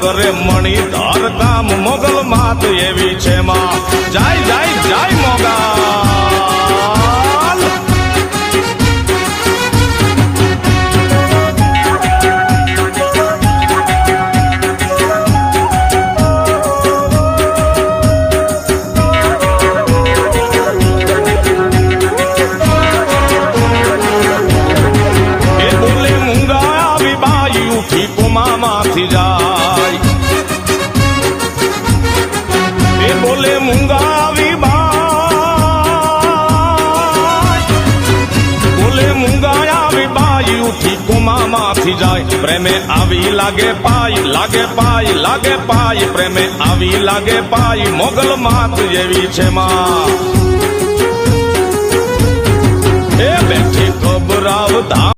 કરે મણી ધાર કામ મોગલ માત એવી છે માં જય જય જય મોગલ માંથી જાય એ બોલે મૂંગા આવી બાઈ બોલે મૂંગા આવી બાઈ ઉઠી કુમામાંથી જાય પ્રેમે આવી લાગે પાઈ લાગે પાઈ લાગે પાઈ પ્રેમે આવી લાગે પાઈ મોગલ માત જેવી છે માં એ બેઠી ખબરાવતા